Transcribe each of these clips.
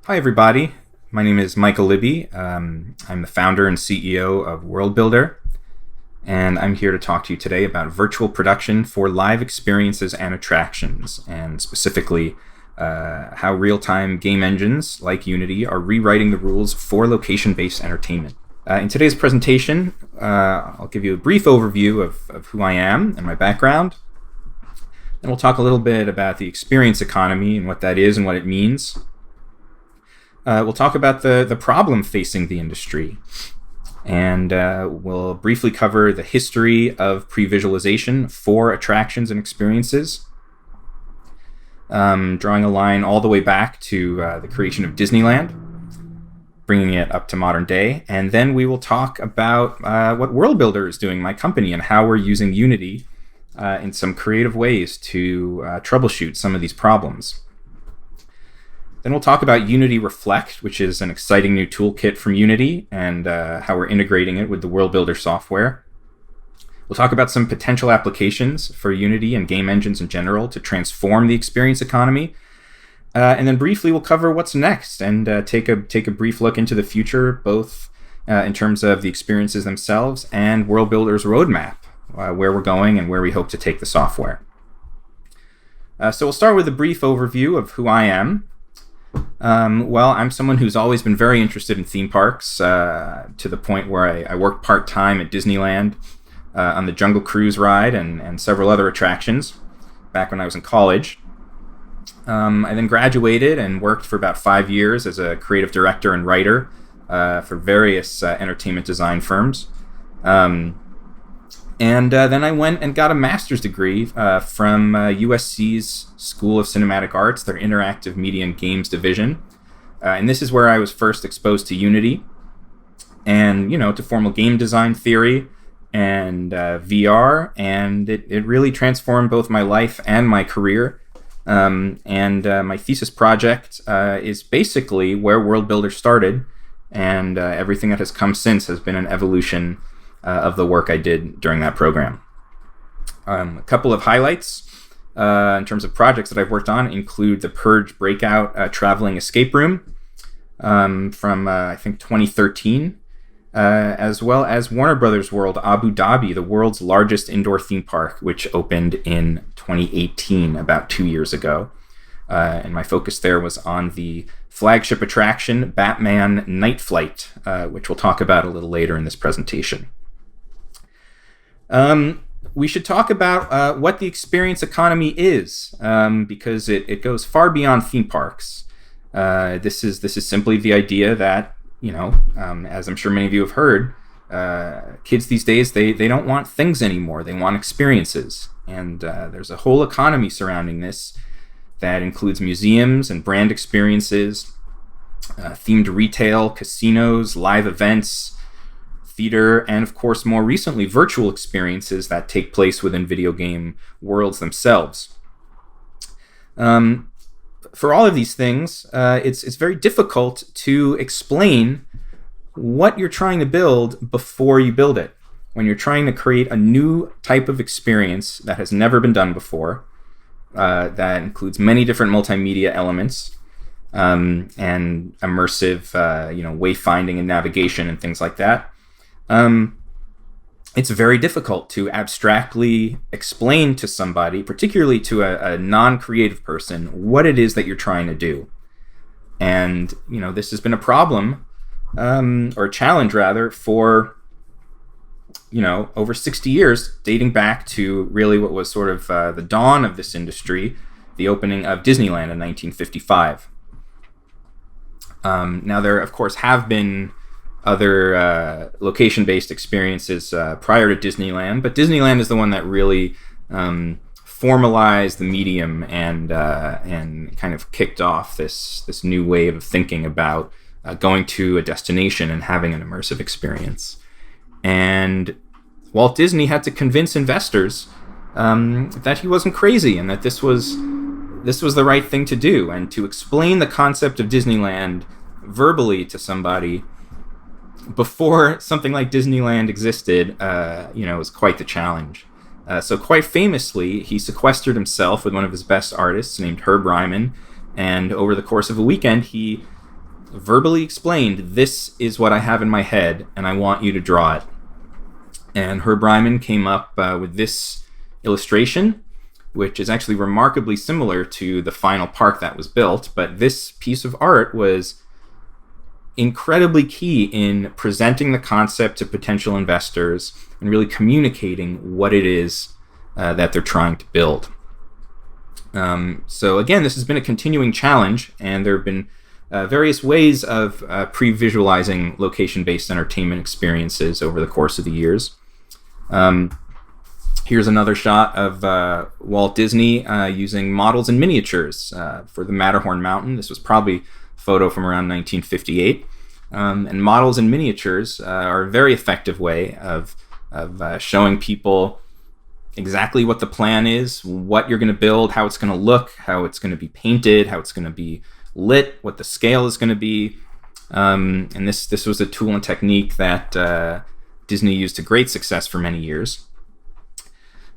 Hi, everybody. My name is Michael Libby. I'm the founder and CEO of Worldbuildr, and I'm here to talk to you today about virtual production for live experiences and attractions, and specifically how real-time game engines like Unity are rewriting the rules for location-based entertainment. In today's presentation, I'll give you a brief overview of who I am and my background. Then we'll talk a little bit about the experience economy and what that is and what it means. We'll talk about the problem facing the industry, and we'll briefly cover the history of previsualization for attractions and experiences, drawing a line all the way back to the creation of Disneyland, bringing it up to modern day. And then we will talk about what Worldbuildr is doing, my company, and how we're using Unity in some creative ways to troubleshoot some of these problems. Then we'll talk about Unity Reflect, which is an exciting new toolkit from Unity, and how we're integrating it with the Worldbuildr software. We'll talk about some potential applications for Unity and game engines in general to transform the experience economy. And then briefly we'll cover what's next and take a brief look into the future, both in terms of the experiences themselves and Worldbuildr's roadmap, where we're going and where we hope to take the software. So we'll start with a brief overview of who I am. Well, I'm someone who's always been very interested in theme parks, to the point where I worked part-time at Disneyland on the Jungle Cruise ride and several other attractions back when I was in college. I then graduated and worked for about 5 years as a creative director and writer for various entertainment design firms. And then I went and got a master's degree from USC's School of Cinematic Arts, their Interactive Media and Games division. And this is where I was first exposed to Unity and, to formal game design theory and VR. And it really transformed both my life and my career. My thesis project is basically where Worldbuildr started. And everything that has come since has been an evolution of the work I did during that program. A couple of highlights in terms of projects that I've worked on include the Purge Breakout traveling escape room from I think 2013, as well as Warner Brothers World Abu Dhabi, the world's largest indoor theme park, which opened in 2018, about 2 years ago. And my focus there was on the flagship attraction, Batman Night Flight, which we'll talk about a little later in this presentation. We should talk about what the experience economy is, because it goes far beyond theme parks. This is simply the idea that, as I'm sure many of you have heard, kids these days, they don't want things anymore. They want experiences. And there's a whole economy surrounding this that includes museums and brand experiences, themed retail, casinos, live events, theater, and of course, more recently, virtual experiences that take place within video game worlds themselves. For all of these things, it's very difficult to explain what you're trying to build before you build it. When you're trying to create a new type of experience that has never been done before, that includes many different multimedia elements, and immersive, wayfinding and navigation and things like that. It's very difficult to abstractly explain to somebody, particularly to a non-creative person, what it is that you're trying to do. And, this has been a problem, or a challenge rather, for, over 60 years, dating back to really what was sort of the dawn of this industry, the opening of Disneyland in 1955. Now, there, of course, have been other location-based experiences prior to Disneyland, but Disneyland is the one that really formalized the medium and kind of kicked off this new wave of thinking about going to a destination and having an immersive experience. And Walt Disney had to convince investors that he wasn't crazy and that this was the right thing to do, and to explain the concept of Disneyland verbally to somebody before something like Disneyland existed, was quite the challenge. So quite famously, he sequestered himself with one of his best artists named Herb Ryman, and over the course of a weekend, he verbally explained, this is what I have in my head, and I want you to draw it. And Herb Ryman came up with this illustration, which is actually remarkably similar to the final park that was built. But this piece of art was incredibly key in presenting the concept to potential investors and really communicating what it is that they're trying to build. So again, this has been a continuing challenge, and there have been various ways of pre-visualizing location-based entertainment experiences over the course of the years. Here's another shot of Walt Disney using models and miniatures for the Matterhorn Mountain. This was probably a photo from around 1958. And models and miniatures are a very effective way of showing people exactly what the plan is, what you're going to build, how it's going to look, how it's going to be painted, how it's going to be lit, what the scale is going to be. And this was a tool and technique that Disney used to great success for many years.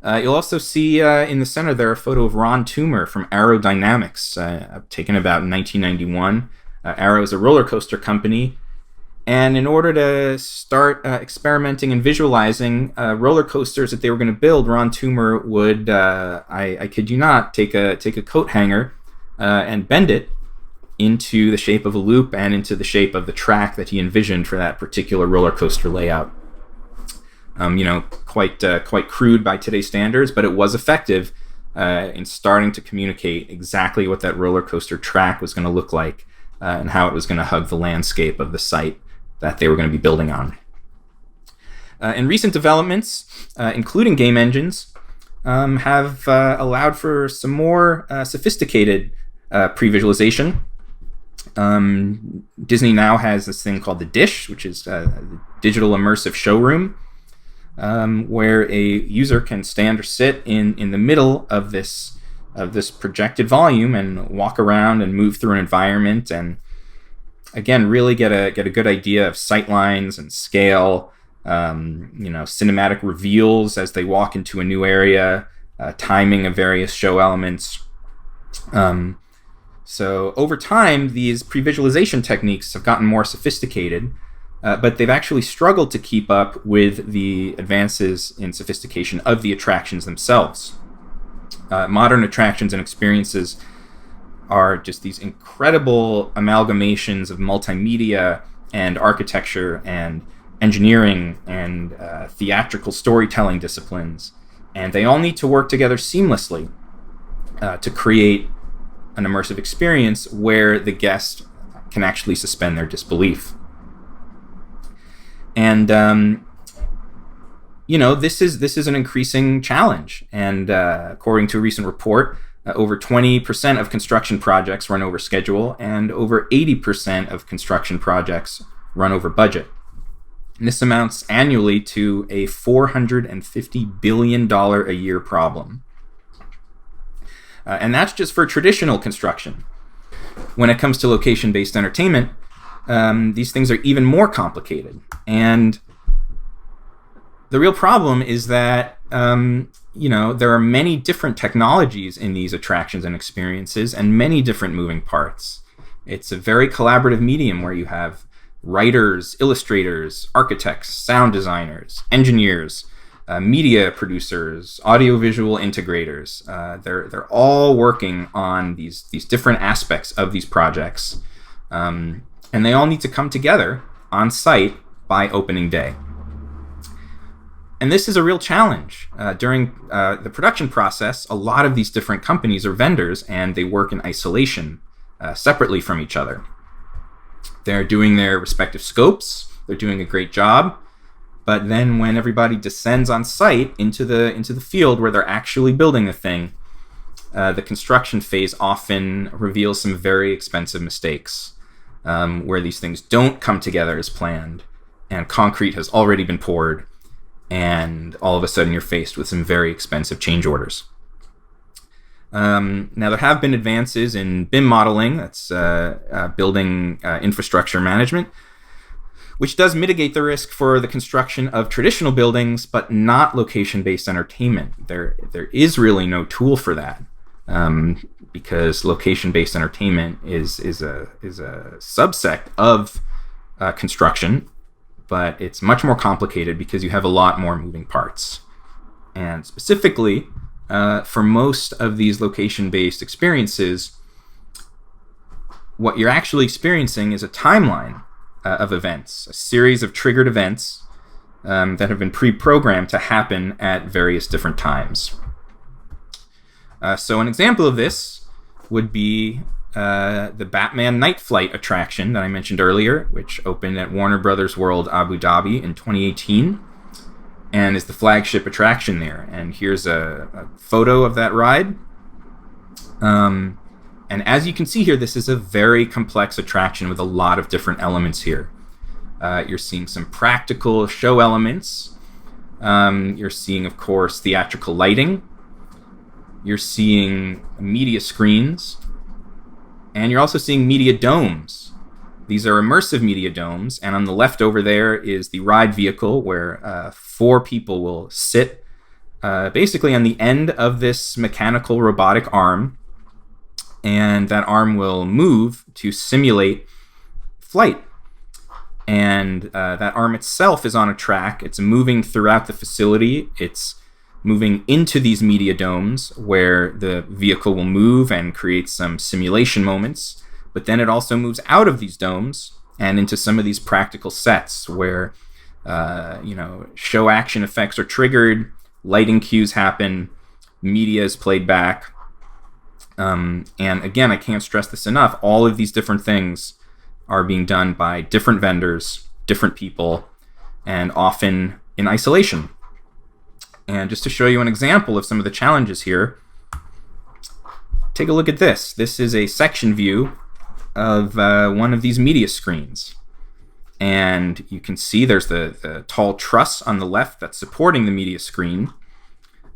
You'll also see in the center there a photo of Ron Toomer from Arrow Dynamics, taken about in 1991. Arrow is a roller coaster company, and in order to start experimenting and visualizing roller coasters that they were going to build, Ron Toomer would, I kid you not, take a coat hanger and bend it into the shape of a loop and into the shape of the track that he envisioned for that particular roller coaster layout. Quite crude by today's standards, but it was effective in starting to communicate exactly what that roller coaster track was going to look like and how it was going to hug the landscape of the site that they were going to be building on. And recent developments, including game engines, have allowed for some more sophisticated pre-visualization. Disney now has this thing called the Dish, which is a digital immersive showroom, where a user can stand or sit in the middle of this projected volume and walk around and move through an environment, and again really get a good idea of sight lines and scale, cinematic reveals as they walk into a new area, timing of various show elements. So over time, these pre-visualization techniques have gotten more sophisticated, but they've actually struggled to keep up with the advances in sophistication of the attractions themselves. Modern attractions and experiences are just these incredible amalgamations of multimedia and architecture and engineering and theatrical storytelling disciplines, and they all need to work together seamlessly to create an immersive experience where the guest can actually suspend their disbelief. And this is an increasing challenge. And according to a recent report, over 20% of construction projects run over schedule, and over 80% of construction projects run over budget. And this amounts annually to a $450 billion a year problem. And that's just for traditional construction. When it comes to location-based entertainment, these things are even more complicated. And the real problem is that, there are many different technologies in these attractions and experiences and many different moving parts. It's a very collaborative medium where you have writers, illustrators, architects, sound designers, engineers, media producers, audiovisual integrators. They're all working on these different aspects of these projects, and they all need to come together on site by opening day. And this is a real challenge. During the production process, a lot of these different companies are vendors, and they work in isolation, separately from each other. They're doing their respective scopes. They're doing a great job. But then when everybody descends on site into the field where they're actually building the thing, the construction phase often reveals some very expensive mistakes, where these things don't come together as planned, and concrete has already been poured, and all of a sudden you're faced with some very expensive change orders. Now, there have been advances in BIM modeling, that's building infrastructure management, which does mitigate the risk for the construction of traditional buildings, but not location-based entertainment. There is really no tool for that, because location-based entertainment is a subsect of construction, but it's much more complicated because you have a lot more moving parts. And specifically, for most of these location-based experiences, what you're actually experiencing is a timeline of events, a series of triggered events that have been pre-programmed to happen at various different times. So an example of this would be the Batman Night Flight attraction that I mentioned earlier, which opened at Warner Brothers World Abu Dhabi in 2018 and is the flagship attraction there. And here's a photo of that ride. And as you can see here, this is a very complex attraction with a lot of different elements here. You're seeing some practical show elements. You're seeing, of course, theatrical lighting. You're seeing media screens. And you're also seeing media domes. These are immersive media domes. And on the left over there is the ride vehicle where 4 people will sit basically on the end of this mechanical robotic arm. And that arm will move to simulate flight. And that arm itself is on a track. It's moving throughout the facility. It's moving into these media domes where the vehicle will move and create some simulation moments. But then it also moves out of these domes and into some of these practical sets where show action effects are triggered, lighting cues happen, media is played back. And again, I can't stress this enough. All of these different things are being done by different vendors, different people, and often in isolation. And just to show you an example of some of the challenges here, take a look at this. This is a section view of one of these media screens. And you can see there's the tall truss on the left that's supporting the media screen.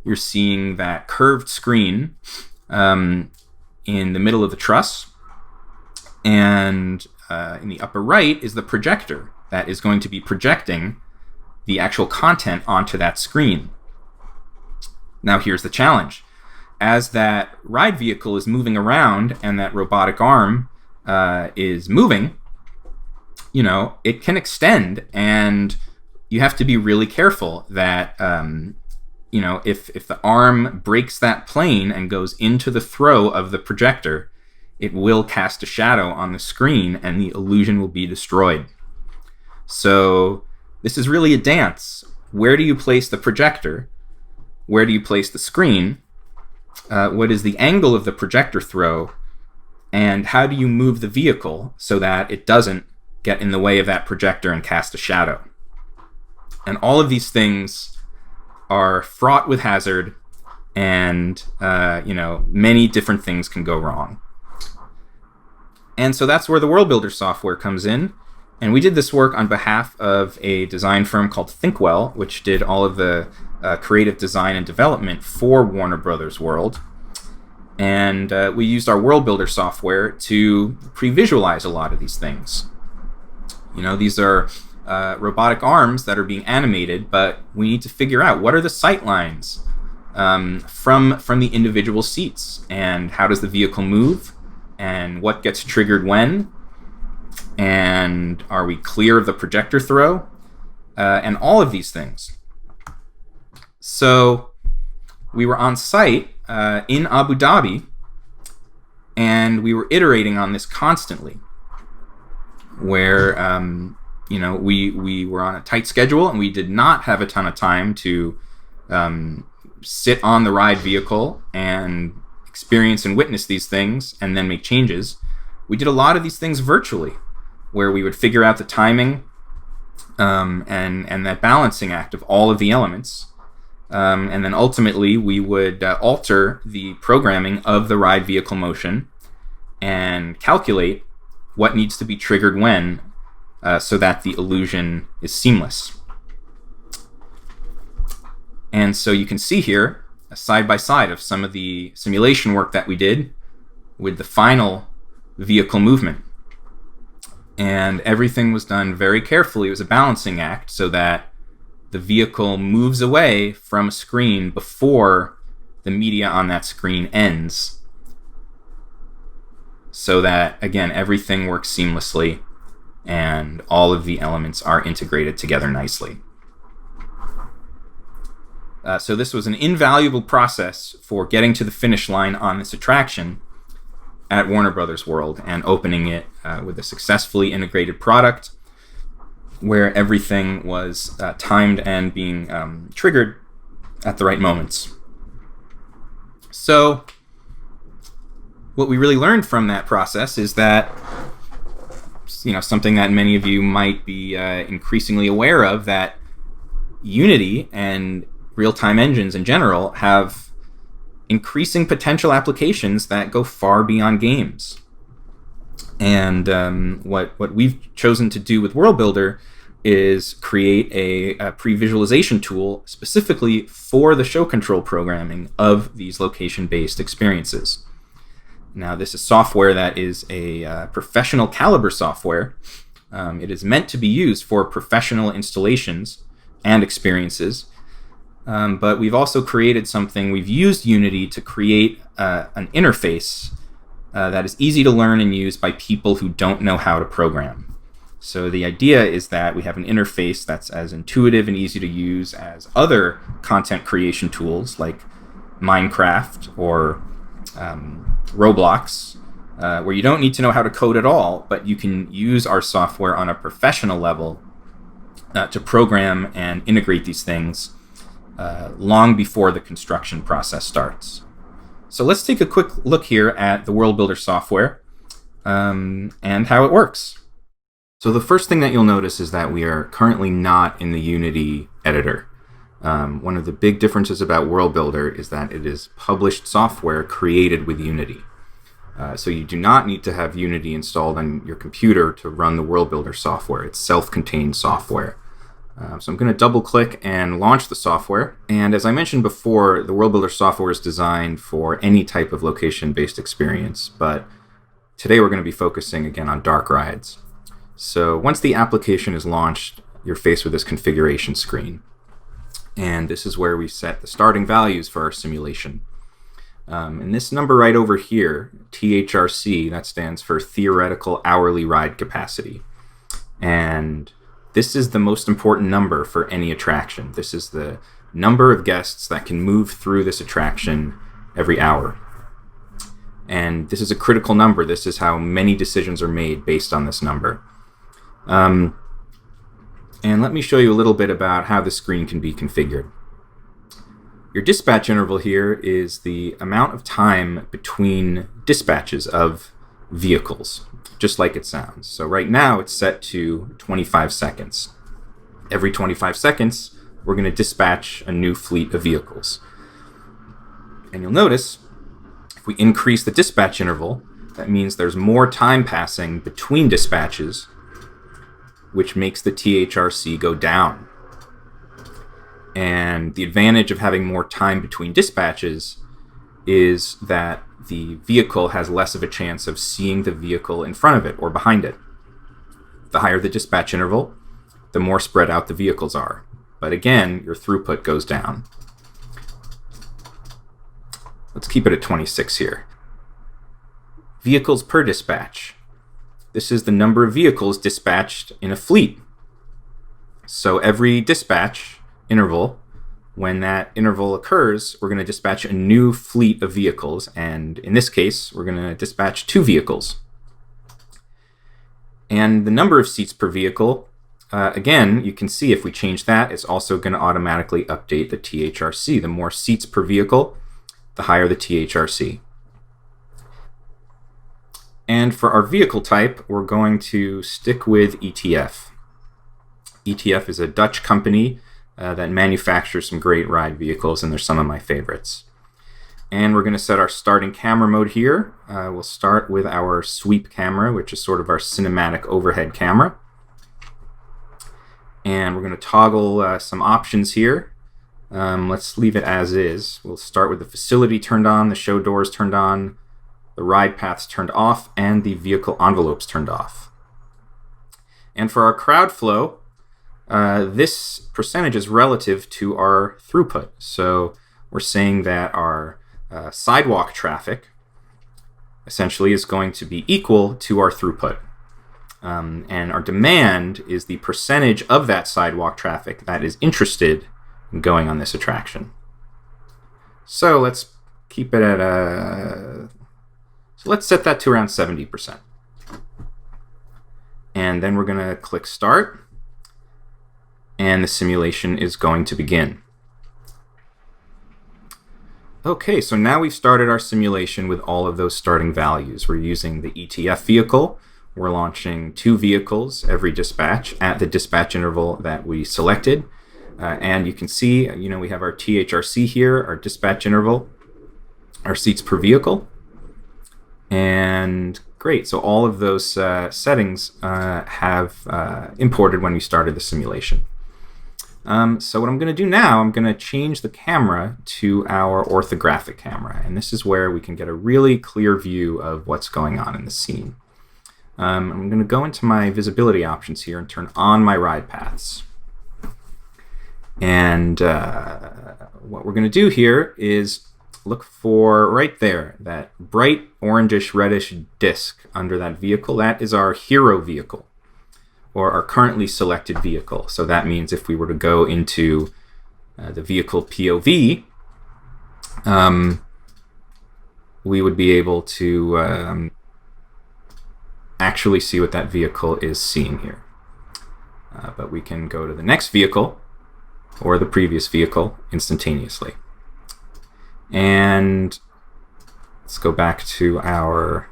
You're seeing that curved screen in the middle of the truss. And in the upper right is the projector that is going to be projecting the actual content onto that screen. Now here's the challenge. As that ride vehicle is moving around and that robotic arm is moving, it can extend, and you have to be really careful that if the arm breaks that plane and goes into the throw of the projector, it will cast a shadow on the screen and the illusion will be destroyed. So this is really a dance. Where do you place the projector? Where do you place the screen? What is the angle of the projector throw? And how do you move the vehicle so that it doesn't get in the way of that projector and cast a shadow? And all of these things are fraught with hazard, and many different things can go wrong. And so that's where the Worldbuildr software comes in. And we did this work on behalf of a design firm called Thinkwell, which did all of the creative design and development for Warner Brothers World. And we used our Worldbuildr software to pre-visualize a lot of these things. These are robotic arms that are being animated, but we need to figure out what are the sight lines from the individual seats, and how does the vehicle move, and what gets triggered when, and are we clear of the projector throw, and all of these things. So we were on site in Abu Dhabi, and we were iterating on this constantly, where we were on a tight schedule, and we did not have a ton of time to sit on the ride vehicle and experience and witness these things and then make changes. We did a lot of these things virtually, where we would figure out the timing and that balancing act of all of the elements. And then ultimately we would alter the programming of the ride vehicle motion and calculate what needs to be triggered when, so that the illusion is seamless. And so you can see here a side by side of some of the simulation work that we did with the final vehicle movement. And everything was done very carefully. It was a balancing act so that the vehicle moves away from a screen before the media on that screen ends. so that, again, everything works seamlessly and all of the elements are integrated together nicely. So this was an invaluable process for getting to the finish line on this attraction at Warner Brothers World and opening it with a successfully integrated product where everything was timed and being triggered at the right moments. So what we really learned from that process is that, something that many of you might be increasingly aware of, that Unity and real-time engines in general have increasing potential applications that go far beyond games. And what we've chosen to do with Worldbuildr is create a previsualization tool specifically for the show control programming of these location-based experiences. Now, this is software that is a professional caliber software. It is meant to be used for professional installations and experiences. But we've also created something. We've used Unity to create an interface that is easy to learn and use by people who don't know how to program. So the idea is that we have an interface that's as intuitive and easy to use as other content creation tools like Minecraft or Roblox, where you don't need to know how to code at all, but you can use our software on a professional level to program and integrate these things long before the construction process starts. So let's take a quick look here at the Worldbuildr software and how it works. So the first thing that you'll notice is that we are currently not in the Unity editor. One of the big differences about Worldbuildr is that it is published software created with Unity. So you do not need to have Unity installed on your computer to run the Worldbuildr software. It's self-contained software. So I'm going to double-click and launch the software. And as I mentioned before, the Worldbuildr software is designed for any type of location-based experience. But today we're going to be focusing again on dark rides. So once the application is launched, you're faced with this configuration screen. And this is where we set the starting values for our simulation. And this number right over here, THRC, that stands for Theoretical Hourly Ride Capacity. And this is the most important number for any attraction. This is the number of guests that can move through this attraction every hour. And this is a critical number. This is how many decisions are made based on this number. And let me show you a little bit about how the screen can be configured. Your dispatch interval here is the amount of time between dispatches of vehicles, just like it sounds. So right now it's set to 25 seconds. Every 25 seconds, we're going to dispatch a new fleet of vehicles. And you'll notice, if we increase the dispatch interval, that means there's more time passing between dispatches, which makes the THRC go down. And the advantage of having more time between dispatches is that the vehicle has less of a chance of seeing the vehicle in front of it or behind it. The higher the dispatch interval, the more spread out the vehicles are. But again, your throughput goes down. Let's keep it at 26 here. Vehicles per dispatch. This is the number of vehicles dispatched in a fleet. So every dispatch interval, when that interval occurs, we're going to dispatch a new fleet of vehicles. And in this case, we're going to dispatch 2 vehicles. And the number of seats per vehicle, again, you can see if we change that, it's also going to automatically update the THRC. The more seats per vehicle, the higher the THRC. And for our vehicle type, we're going to stick with ETF. ETF is a Dutch company that manufactures some great ride vehicles, and they're some of my favorites. And we're going to set our starting camera mode here. We'll start with our sweep camera, which is sort of our cinematic overhead camera. And we're going to toggle some options here. Let's leave it as is. We'll start with the facility turned on, the show doors turned on, the ride paths turned off, and the vehicle envelopes turned off. And for our crowd flow, this percentage is relative to our throughput. So we're saying that our sidewalk traffic essentially is going to be equal to our throughput. And our demand is the percentage of that sidewalk traffic that is interested in going on this attraction. So let's keep it at so let's set that to around 70%. And then we're going to click Start. And the simulation is going to begin. Okay, so now we've started our simulation with all of those starting values. We're using the ETF vehicle. We're launching 2 vehicles every dispatch at the dispatch interval that we selected. And you can see, we have our THRC here, our dispatch interval, our seats per vehicle. And great, so all of those settings have imported when we started the simulation. So what I'm going to do now, I'm going to change the camera to our orthographic camera. And this is where we can get a really clear view of what's going on in the scene. I'm going to go into my visibility options here and turn on my ride paths. And what we're going to do here is look for right there, that bright orangish reddish disc under that vehicle. That is our hero vehicle, or our currently selected vehicle. So that means if we were to go into the vehicle POV, we would be able to actually see what that vehicle is seeing here. But we can go to the next vehicle or the previous vehicle instantaneously. And let's go back to our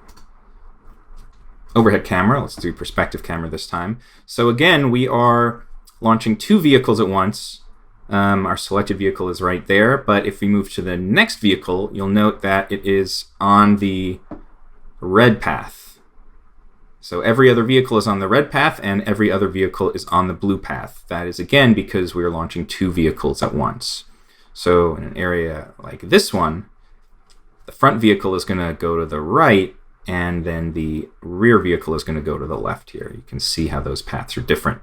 overhead camera. Let's do perspective camera this time. So again, we are launching 2 vehicles at once. Our selected vehicle is right there, but if we move to the next vehicle, you'll note that it is on the red path. So every other vehicle is on the red path and every other vehicle is on the blue path. That is again because we are launching 2 vehicles at once. So in an area like this one, the front vehicle is going to go to the right, and then the rear vehicle is going to go to the left here. You can see how those paths are different.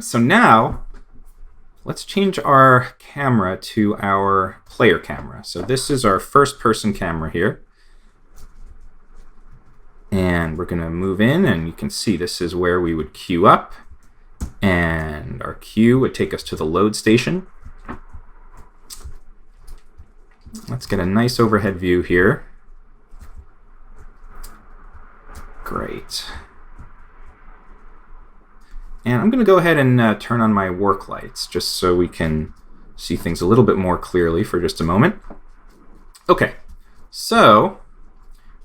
So now, let's change our camera to our player camera. So this is our first-person camera here. And we're going to move in, and you can see this is where we would queue up. And our queue would take us to the load station. Let's get a nice overhead view here. Great. And I'm going to go ahead and turn on my work lights just so we can see things a little bit more clearly for just a moment. Okay, so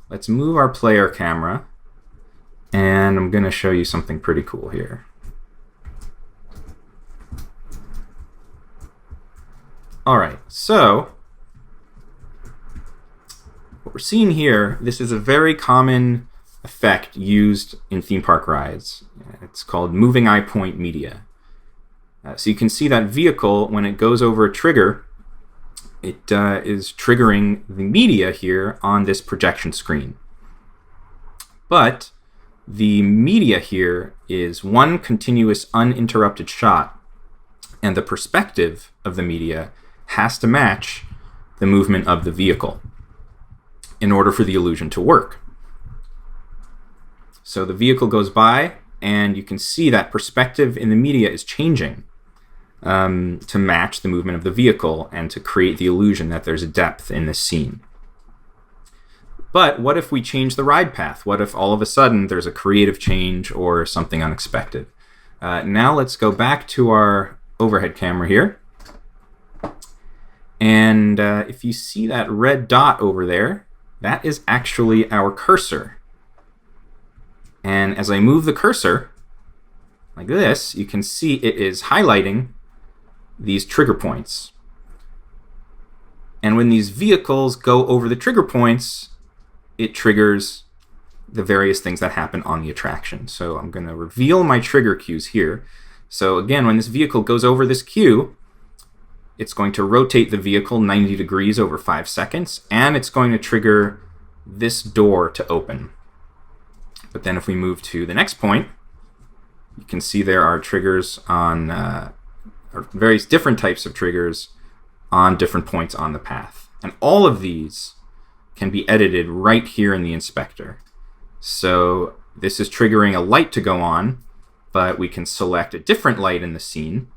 let's move our player camera, and I'm going to show you something pretty cool here. All right, so what we're seeing here, this is a very common effect used in theme park rides. It's called moving eye point media. So you can see that vehicle, when it goes over a trigger, it is triggering the media here on this projection screen. But the media here is one continuous uninterrupted shot, and the perspective of the media has to match the movement of the vehicle in order for the illusion to work. So the vehicle goes by, and you can see that perspective in the media is changing to match the movement of the vehicle and to create the illusion that there's a depth in this scene. But what if we change the ride path? What if all of a sudden there's a creative change or something unexpected? Now let's go back to our overhead camera here. And if you see that red dot over there, that is actually our cursor. And as I move the cursor like this, you can see it is highlighting these trigger points. And when these vehicles go over the trigger points, it triggers the various things that happen on the attraction. So I'm going to reveal my trigger cues here. So again, when this vehicle goes over this cue, it's going to rotate the vehicle 90 degrees over 5 seconds, and it's going to trigger this door to open. But then if we move to the next point, you can see there are triggers on, or various different types of triggers on different points on the path. And all of these can be edited right here in the inspector. So this is triggering a light to go on, but we can select a different light in the scene.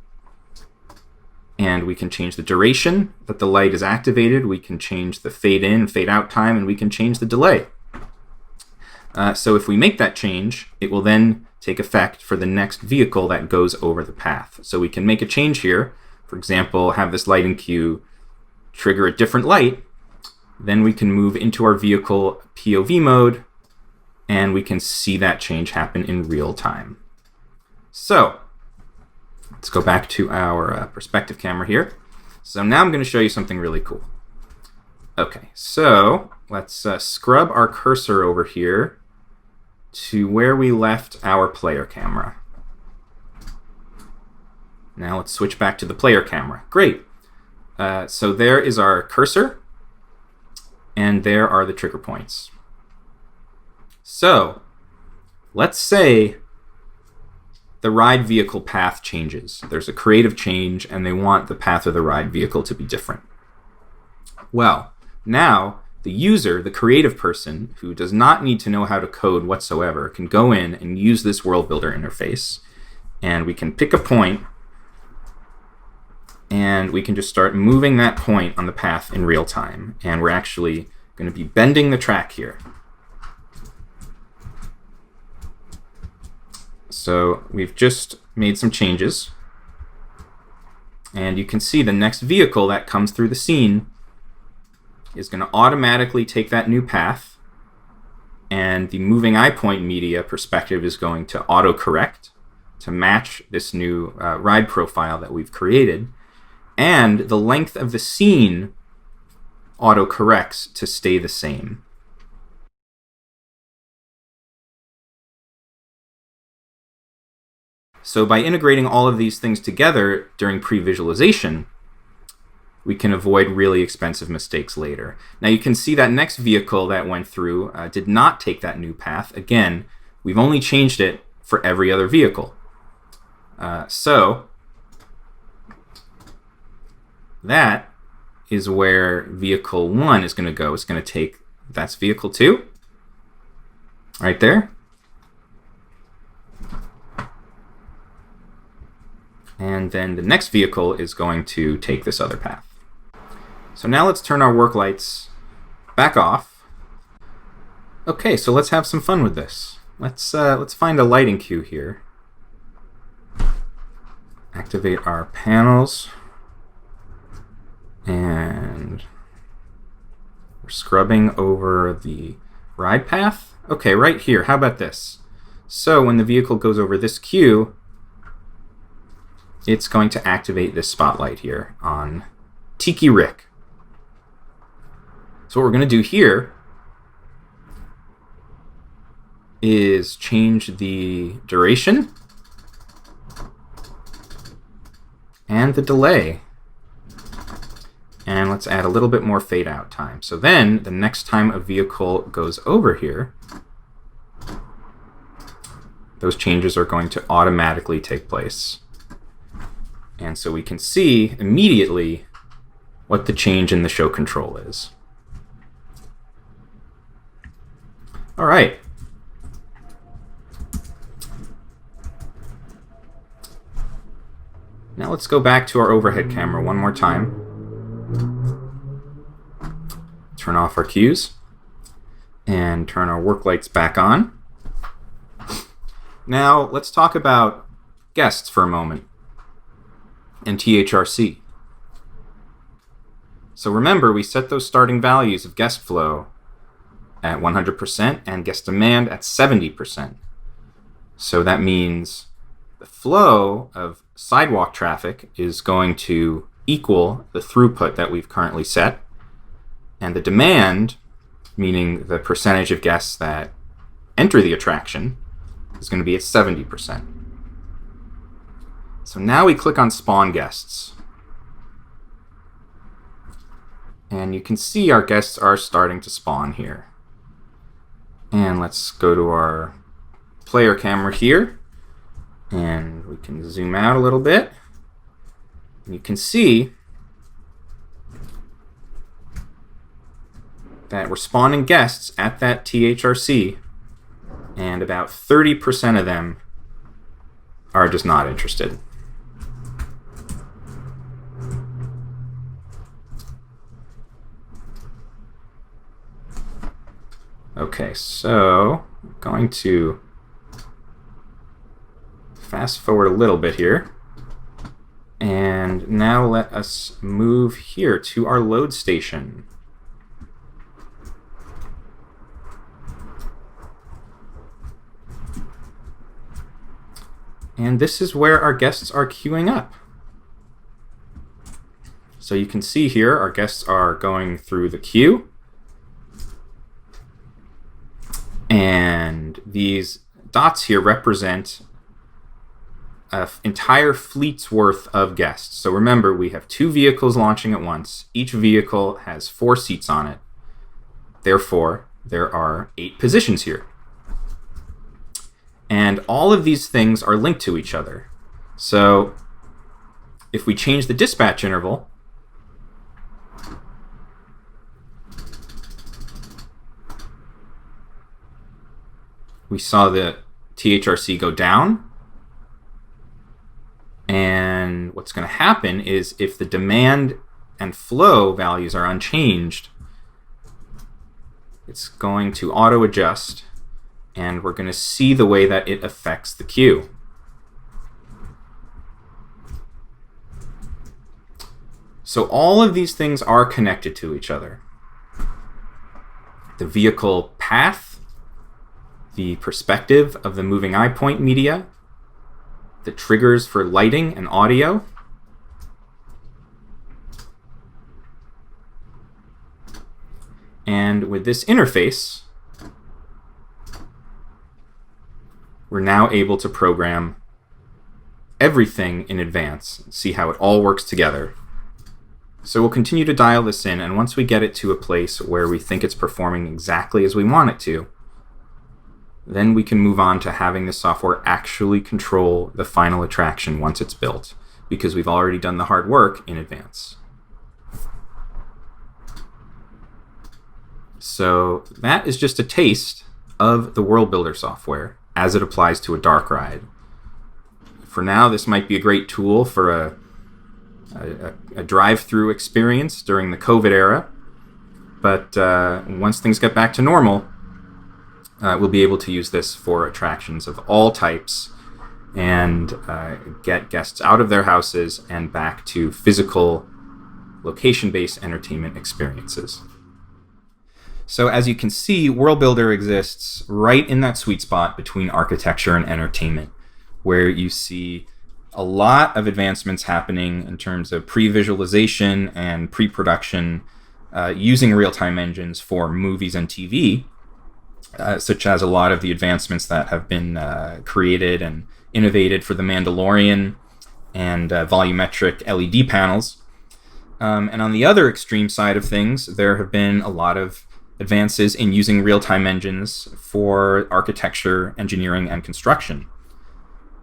And we can change the duration that the light is activated. We can change the fade in, fade out time, and we can change the delay. So if we make that change, it will then take effect for the next vehicle that goes over the path. So we can make a change here. For example, have this lighting cue trigger a different light. Then we can move into our vehicle POV mode, and we can see that change happen in real time. So let's go back to our perspective camera here. So now I'm going to show you something really cool. Okay, so let's scrub our cursor over here to where we left our player camera. Now let's switch back to the player camera. Great. So there is our cursor, and there are the trigger points. So let's say the ride vehicle path changes. There's a creative change, and they want the path of the ride vehicle to be different. Well, now the user, the creative person, who does not need to know how to code whatsoever, can go in and use this Worldbuildr interface, and we can pick a point, and we can just start moving that point on the path in real time. And we're actually going to be bending the track here. So we've just made some changes, and you can see the next vehicle that comes through the scene is going to automatically take that new path, and the moving eye point media perspective is going to auto-correct to match this new ride profile that we've created, and the length of the scene auto-corrects to stay the same. So by integrating all of these things together during pre-visualization, we can avoid really expensive mistakes later. Now you can see that next vehicle that went through did not take that new path. Again, we've only changed it for every other vehicle. So that is where vehicle 1 is going to go. It's going to take, that's vehicle 2, right there. And then the next vehicle is going to take this other path. So now let's turn our work lights back off. Okay, so let's have some fun with this. Let's find a lighting cue here. Activate our panels. And we're scrubbing over the ride path. Okay, right here. How about this? So when the vehicle goes over this cue, it's going to activate this spotlight here on Tiki Rick. So what we're going to do here is change the duration and the delay. And let's add a little bit more fade out time. So then the next time a vehicle goes over here, those changes are going to automatically take place. And so we can see immediately what the change in the show control is. All right. Now let's go back to our overhead camera one more time. Turn off our cues and turn our work lights back on. Now let's talk about guests for a moment and THRC. So remember, we set those starting values of guest flow at 100% and guest demand at 70%. So that means the flow of sidewalk traffic is going to equal the throughput that we've currently set, and the demand, meaning the percentage of guests that enter the attraction, is going to be at 70%. So now we click on Spawn Guests. And you can see our guests are starting to spawn here. And let's go to our player camera here. And we can zoom out a little bit. And you can see that we're spawning guests at that THRC, and about 30% of them are just not interested. Okay, so I'm going to fast forward a little bit here. And now let us move here to our load station. And this is where our guests are queuing up. So you can see here our guests are going through the queue. And these dots here represent an entire fleet's worth of guests. So remember, we have 2 vehicles launching at once. Each vehicle has 4 seats on it. Therefore, there are 8 positions here. And all of these things are linked to each other. So if we change the dispatch interval, we saw the THRC go down. And what's going to happen is if the demand and flow values are unchanged, it's going to auto-adjust, and we're going to see the way that it affects the queue. So all of these things are connected to each other. The vehicle path, the perspective of the moving eye point media, the triggers for lighting and audio, and with this interface, we're now able to program everything in advance, see how it all works together. So we'll continue to dial this in, and once we get it to a place where we think it's performing exactly as we want it to, then we can move on to having the software actually control the final attraction once it's built, because we've already done the hard work in advance. So that is just a taste of the Worldbuildr software as it applies to a dark ride. For now, this might be a great tool for a drive-through experience during the COVID era, but once things get back to normal, we'll be able to use this for attractions of all types and get guests out of their houses and back to physical, location-based entertainment experiences. So as you can see, Worldbuildr exists right in that sweet spot between architecture and entertainment, where you see a lot of advancements happening in terms of pre-visualization and pre-production using real-time engines for movies and TV, such as a lot of the advancements that have been created and innovated for The Mandalorian and volumetric LED panels. And on the other extreme side of things, there have been a lot of advances in using real-time engines for architecture, engineering, and construction.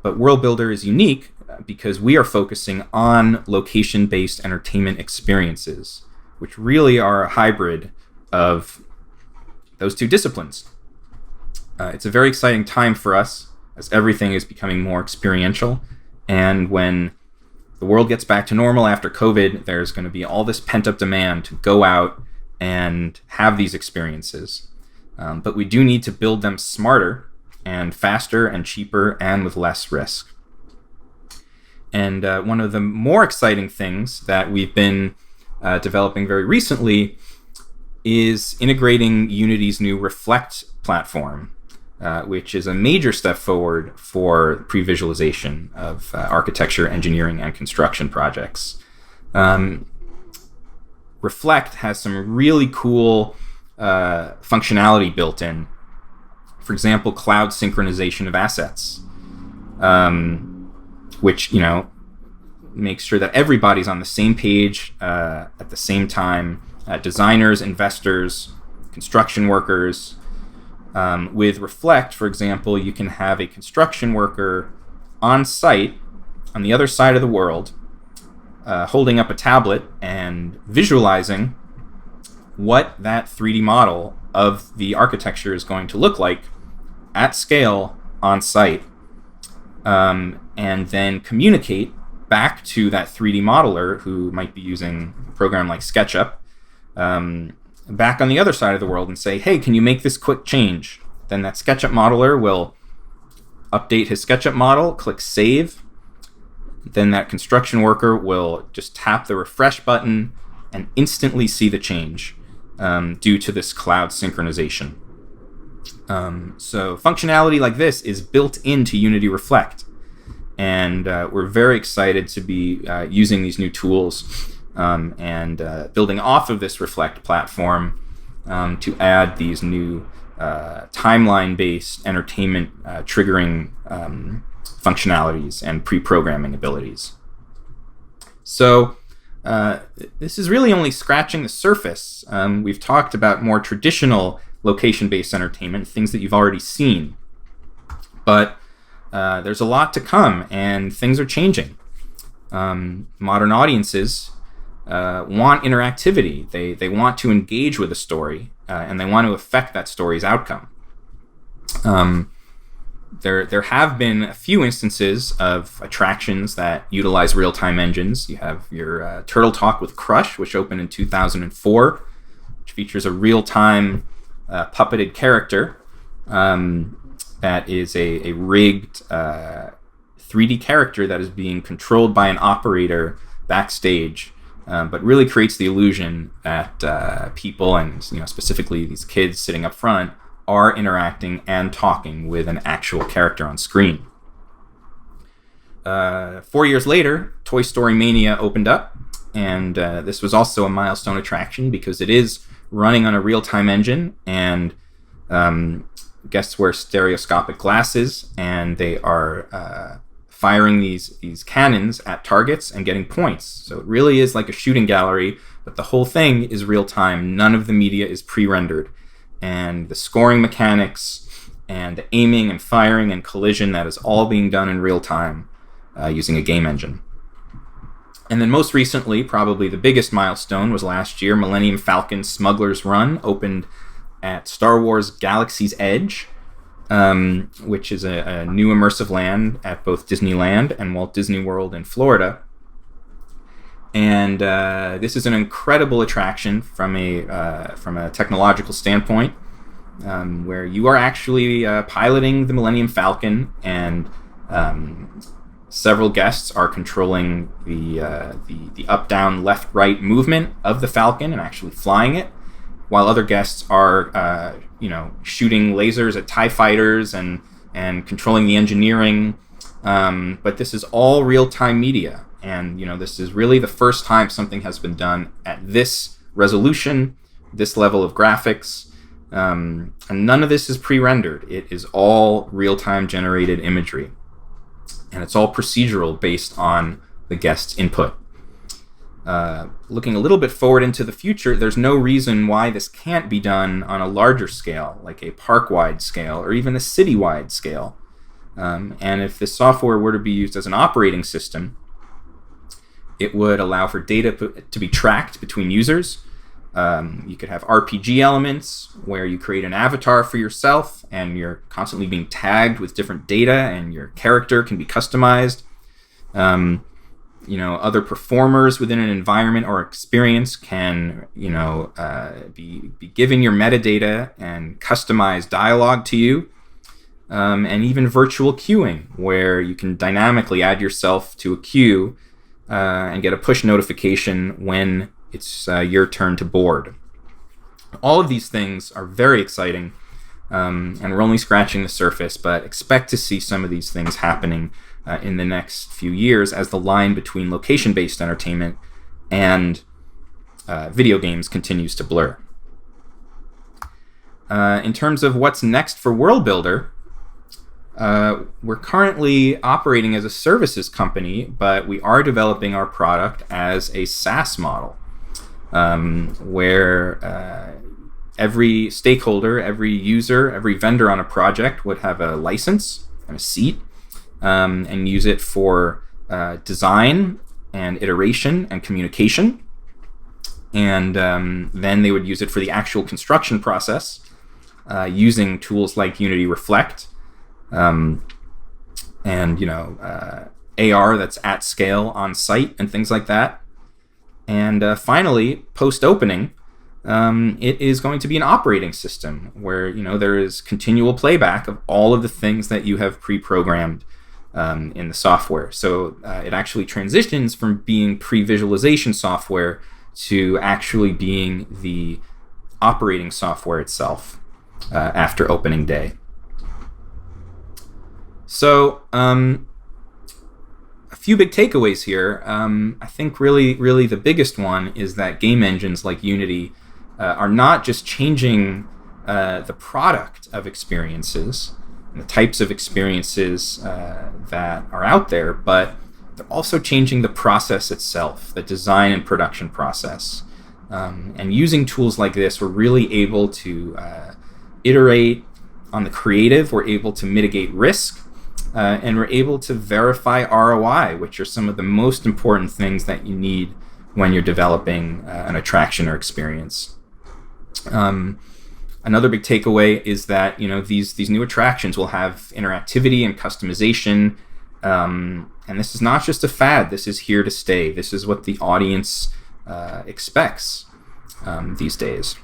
But Worldbuildr is unique because we are focusing on location-based entertainment experiences, which really are a hybrid of those two disciplines. It's a very exciting time for us as everything is becoming more experiential. And when the world gets back to normal after COVID, there's going to be all this pent-up demand to go out and have these experiences. But we do need to build them smarter and faster and cheaper and with less risk. And one of the more exciting things that we've been developing very recently is integrating Unity's new Reflect platform, which is a major step forward for pre-visualization of architecture, engineering, and construction projects. Reflect has some really cool functionality built in. For example, cloud synchronization of assets, which makes sure that everybody's on the same page at the same time. Designers, investors, construction workers. With Reflect, for example, you can have a construction worker on site on the other side of the world, holding up a tablet and visualizing what that 3D model of the architecture is going to look like at scale on site, and then communicate back to that 3D modeler who might be using a program like SketchUp, back on the other side of the world and say, hey, can you make this quick change? Then that SketchUp modeler will update his SketchUp model, click save. Then that construction worker will just tap the refresh button and instantly see the change due to this cloud synchronization. So functionality like this is built into Unity Reflect. And we're very excited to be using these new tools and building off of this Reflect platform to add these new timeline-based entertainment triggering functionalities and pre-programming abilities. So this is really only scratching the surface. We've talked about more traditional location-based entertainment, things that you've already seen. But there's a lot to come, and things are changing. Modern audiences want interactivity. They want to engage with a story, and they want to affect that story's outcome. There have been a few instances of attractions that utilize real-time engines. You have your Turtle Talk with Crush, which opened in 2004, which features a real-time puppeted character that is a rigged 3D character that is being controlled by an operator backstage, but really creates the illusion that people, and specifically these kids sitting up front, are interacting and talking with an actual character on screen. 4 years later, Toy Story Mania opened up, and this was also a milestone attraction because it is running on a real-time engine, and guests wear stereoscopic glasses, and they are firing these cannons at targets and getting points. So it really is like a shooting gallery, but the whole thing is real-time. None of the media is pre-rendered. And the scoring mechanics and the aiming and firing and collision, that is all being done in real time using a game engine. And then most recently, probably the biggest milestone was last year, Millennium Falcon Smuggler's Run opened at Star Wars Galaxy's Edge, which is a new immersive land at both Disneyland and Walt Disney World in Florida. And this is an incredible attraction from a technological standpoint, where you are actually piloting the Millennium Falcon, and several guests are controlling the up, down, left, right movement of the Falcon and actually flying it, while other guests are shooting lasers at TIE fighters and controlling the engineering. But this is all real-time media. And, this is really the first time something has been done at this resolution, this level of graphics. And none of this is pre-rendered. It is all real-time generated imagery. And it's all procedural based on the guest's input. Looking a little bit forward into the future, there's no reason why this can't be done on a larger scale, like a park-wide scale or even a city-wide scale. And if this software were to be used as an operating system, it would allow for data to be tracked between users. You could have RPG elements where you create an avatar for yourself and you're constantly being tagged with different data, and your character can be customized. Other performers within an environment or experience can, be given your metadata and customized dialogue to you. And even virtual queuing, where you can dynamically add yourself to a queue and get a push notification when it's your turn to board. All of these things are very exciting, and we're only scratching the surface, but expect to see some of these things happening in the next few years as the line between location-based entertainment and video games continues to blur. In terms of what's next for Worldbuildr, we're currently operating as a services company, but we are developing our product as a SaaS model, where every stakeholder, every user, every vendor on a project would have a license and a seat, and use it for design and iteration and communication. And then they would use it for the actual construction process, using tools like Unity Reflect, and AR that's at scale on site and things like that. And finally, post-opening, it is going to be an operating system where there is continual playback of all of the things that you have pre-programmed in the software. So it actually transitions from being pre-visualization software to actually being the operating software itself after opening day. So a few big takeaways here. I think really the biggest one is that game engines like Unity are not just changing the product of experiences and the types of experiences that are out there, but they're also changing the process itself, the design and production process. And using tools like this, we're really able to iterate on the creative, we're able to mitigate risk, and we're able to verify ROI, which are some of the most important things that you need when you're developing an attraction or experience. Another big takeaway is that these new attractions will have interactivity and customization, and this is not just a fad. This is here to stay. This is what the audience expects these days.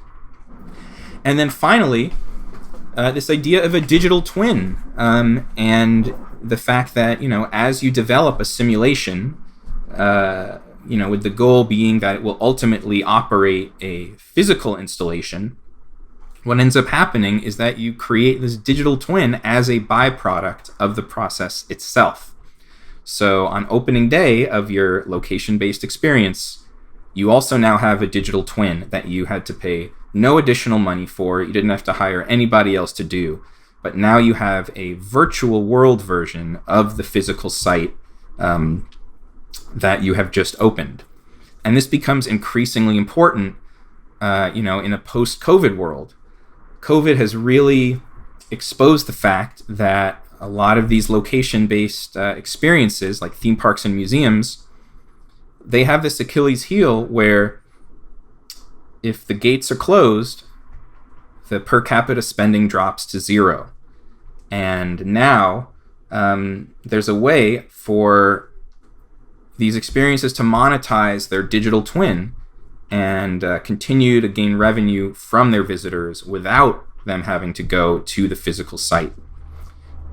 And then finally, this idea of a digital twin, and the fact that as you develop a simulation, with the goal being that it will ultimately operate a physical installation, what ends up happening is that you create this digital twin as a byproduct of the process itself. So on opening day of your location-based experience, you also now have a digital twin that you had to pay no additional money for. You didn't have to hire anybody else to do. But now you have a virtual world version of the physical site that you have just opened. And this becomes increasingly important, in a post-COVID world. COVID has really exposed the fact that a lot of these location-based experiences, like theme parks and museums, they have this Achilles heel where if the gates are closed, the per capita spending drops to zero. And now there's a way for these experiences to monetize their digital twin and continue to gain revenue from their visitors without them having to go to the physical site.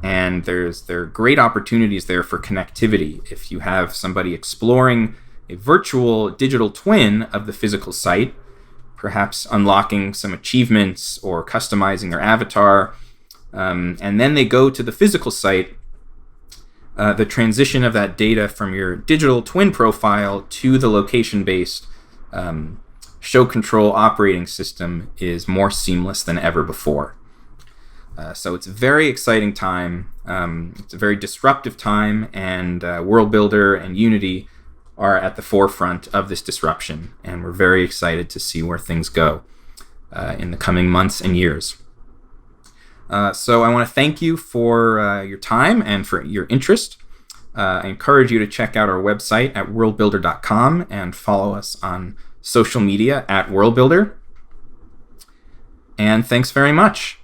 And there are great opportunities there for connectivity. If you have somebody exploring a virtual digital twin of the physical site, perhaps unlocking some achievements or customizing their avatar, and then they go to the physical site, the transition of that data from your digital twin profile to the location-based show control operating system is more seamless than ever before. So it's a very exciting time. It's a very disruptive time, and Worldbuildr and Unity are at the forefront of this disruption, and we're very excited to see where things go in the coming months and years. So I want to thank you for your time and for your interest. I encourage you to check out our website at worldbuildr.com and follow us on social media at Worldbuildr. And thanks very much.